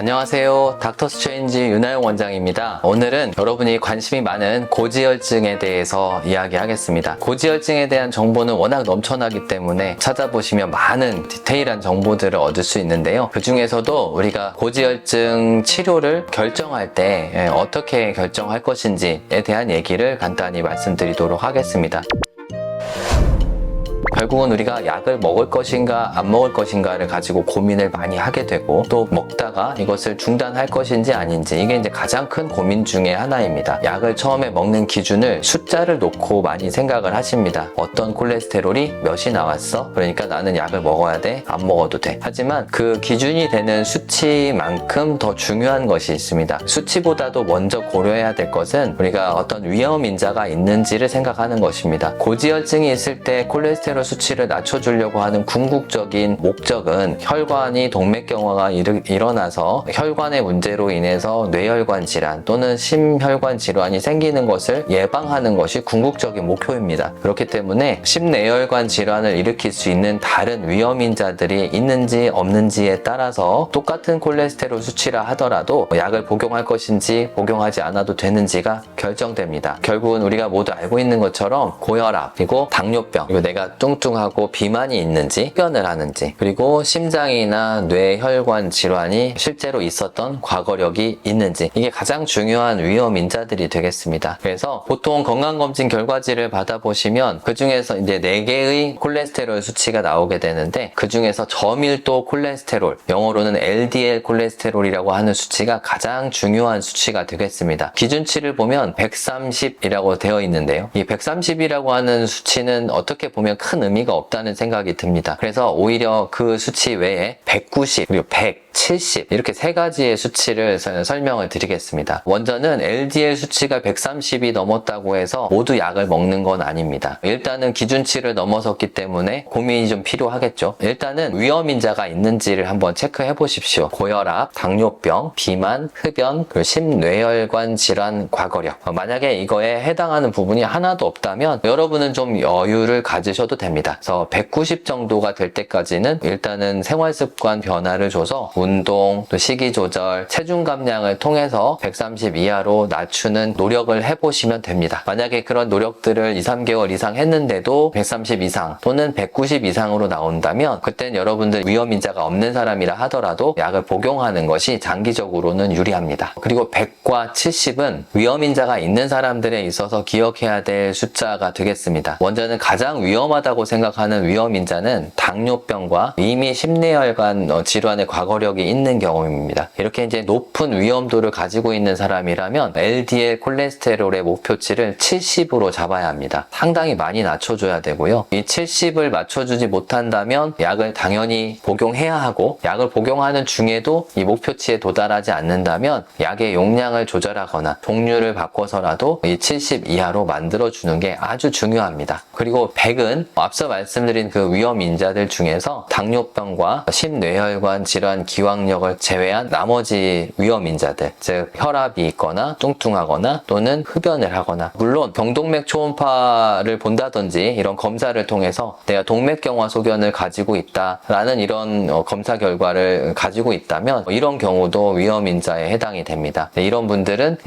안녕하세요. 닥터스트레인지 윤하영 원장입니다. 오늘은 여러분이 관심이 많은 고지혈증에 대해서 이야기하겠습니다. 고지혈증에 대한 정보는 워낙 넘쳐나기 때문에 찾아보시면 많은 디테일한 정보들을 얻을 수 있는데요. 그 중에서도 우리가 고지혈증 치료를 결정할 때 어떻게 결정할 것인지에 대한 얘기를 간단히 말씀드리도록 하겠습니다. 결국은 우리가 약을 먹을 것인가 안 먹을 것인가를 가지고 고민을 많이 하게 되고, 또 먹다가 이것을 중단할 것인지 아닌지, 이게 이제 가장 큰 고민 중에 하나입니다. 약을 처음에 먹는 기준을 숫자를 놓고 많이 생각을 하십니다. 어떤 콜레스테롤이 몇이 나왔어? 그러니까 나는 약을 먹어야 돼? 안 먹어도 돼? 하지만 그 기준이 되는 수치만큼 더 중요한 것이 있습니다. 수치보다도 먼저 고려해야 될 것은 우리가 어떤 위험 인자가 있는지를 생각하는 것입니다. 고지혈증이 있을 때 콜레스테롤 수치를 낮춰주려고 하는 궁극적인 목적은 혈관이 동맥경화가 일어나서 혈관의 문제로 인해서 뇌혈관 질환 또는 심혈관 질환이 생기는 것을 예방하는 것이 궁극적인 목표입니다. 그렇기 때문에 심뇌혈관 질환을 일으킬 수 있는 다른 위험인자들이 있는지 없는지에 따라서 똑같은 콜레스테롤 수치라 하더라도 약을 복용할 것인지 복용하지 않아도 되는지가 결정됩니다. 결국은 우리가 모두 알고 있는 것처럼 고혈압, 그리고 당뇨병, 그리고 내가 뚱뚱하고 비만이 있는지, 흡연을 하는지, 그리고 심장이나 뇌혈관 질환이 실제로 있었던 과거력이 있는지, 이게 가장 중요한 위험 인자들이 되겠습니다. 그래서 보통 건강검진 결과지를 받아보시면 그 중에서 이제 4개의 콜레스테롤 수치가 나오게 되는데, 그 중에서 저밀도 콜레스테롤, 영어로는 LDL 콜레스테롤이라고 하는 수치가 가장 중요한 수치가 되겠습니다. 기준치를 보면 130이라고 되어 있는데요. 이 130이라고 하는 수치는 어떻게 보면 큰 의미가 없다는 생각이 듭니다. 그래서 오히려 그 수치 외에 190, 그리고 100, 70 이렇게 3가지의 수치를 설명을 드리겠습니다. 먼저는 LDL 수치가 130이 넘었다고 해서 모두 약을 먹는 건 아닙니다. 일단은 기준치를 넘어섰기 때문에 고민이 좀 필요하겠죠. 일단은 위험인자가 있는지를 한번 체크해 보십시오. 고혈압, 당뇨병, 비만, 흡연, 그리고 심뇌혈관 질환 과거력. 만약에 이거에 해당하는 부분이 하나도 없다면 여러분은 좀 여유를 가지셔도 됩니다. 그래서 190 정도가 될 때까지는 일단은 생활습관 변화를 줘서 운동, 또 식이 조절, 체중 감량을 통해서 130 이하로 낮추는 노력을 해보시면 됩니다. 만약에 그런 노력들을 2, 3개월 이상 했는데도 130 이상 또는 190 이상으로 나온다면 그땐 여러분들 위험인자가 없는 사람이라 하더라도 약을 복용하는 것이 장기적으로는 유리합니다. 그리고 100과 70은 위험인자가 있는 사람들에 있어서 기억해야 될 숫자가 되겠습니다. 먼저는 가장 위험하다고 생각하는 위험인자는 당뇨병과 이미 심뇌혈관 질환의 과거력이 있는 경우입니다. 이렇게 이제 높은 위험도를 가지고 있는 사람이라면 LDL 콜레스테롤의 목표치를 70으로 잡아야 합니다. 상당히 많이 낮춰줘야 되고요. 이 70을 맞춰주지 못한다면 약을 당연히 복용해야 하고, 약을 복용하는 중에도 이 목표치에 도달하지 않는다면 약의 용량을 조절하거나 종류를 바꿔서라도 이 70 이하로 만들어주는 게 아주 중요합니다. 그리고 100은 앞서 말씀드린 그 위험 인자들 중에서 당뇨병과 심뇌혈관 질환 기왕력을 제외한 나머지 위험 인자들, 즉 혈압이 있거나 뚱뚱하거나 또는 흡연을 하거나, 물론 경동맥 초음파를 본다든지 이런 검사를 통해서 내가 동맥경화 소견을 가지고 있다라는 이런 검사 결과를 가지고 있다면 이런 경우도 위험 인자에 해당이 됩니다. 이런 분들은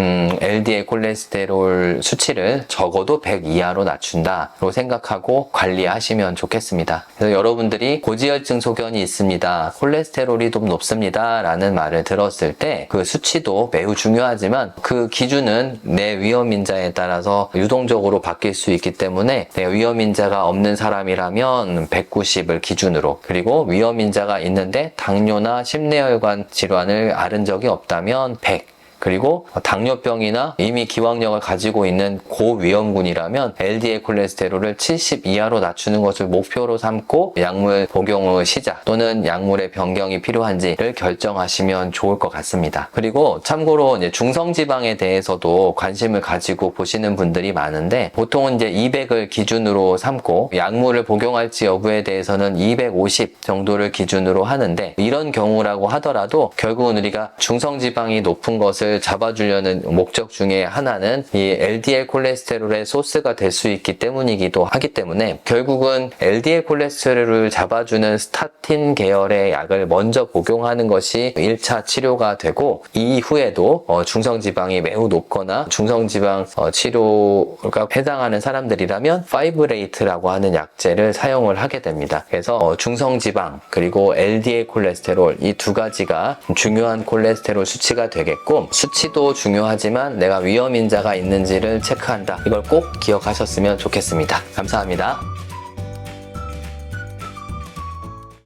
LDL 콜레스테롤 수치를 적어도 100 이하로 낮춘다고 생각하고 관리하시면 좋겠습니다. 그래서 여러분들이 고지혈증 소견이 있습니다, 콜레스테롤이 좀 높습니다 라는 말을 들었을 때 그 수치도 매우 중요하지만 그 기준은 내 위험인자에 따라서 유동적으로 바뀔 수 있기 때문에 내 위험인자가 없는 사람이라면 190을 기준으로, 그리고 위험인자가 있는데 당뇨나 심뇌혈관 질환을 앓은 적이 없다면 100, 그리고 당뇨병이나 이미 기왕력을 가지고 있는 고위험군이라면 LDL 콜레스테롤을 70 이하로 낮추는 것을 목표로 삼고 약물 복용의 시작 또는 약물의 변경이 필요한지를 결정하시면 좋을 것 같습니다. 그리고 참고로 이제 중성지방에 대해서도 관심을 가지고 보시는 분들이 많은데, 보통은 이제 200을 기준으로 삼고 약물을 복용할지 여부에 대해서는 250 정도를 기준으로 하는데, 이런 경우라고 하더라도 결국은 우리가 중성지방이 높은 것을 콜레스테롤을 잡아주려는 목적 중에 하나는 이 LDL 콜레스테롤의 소스가 될 수 있기 때문이기도 하기 때문에 결국은 LDL 콜레스테롤을 잡아주는 스타틴 계열의 약을 먼저 복용하는 것이 1차 치료가 되고, 이후에도 중성지방이 매우 높거나 중성지방 치료가 해당하는 사람들이라면 파이브레이트라고 하는 약제를 사용을 하게 됩니다. 그래서 중성지방 그리고 LDL 콜레스테롤 이 두 가지가 중요한 콜레스테롤 수치가 되겠고, 수치도 중요하지만 내가 위험인자가 있는지를 체크한다. 이걸 꼭 기억하셨으면 좋겠습니다. 감사합니다.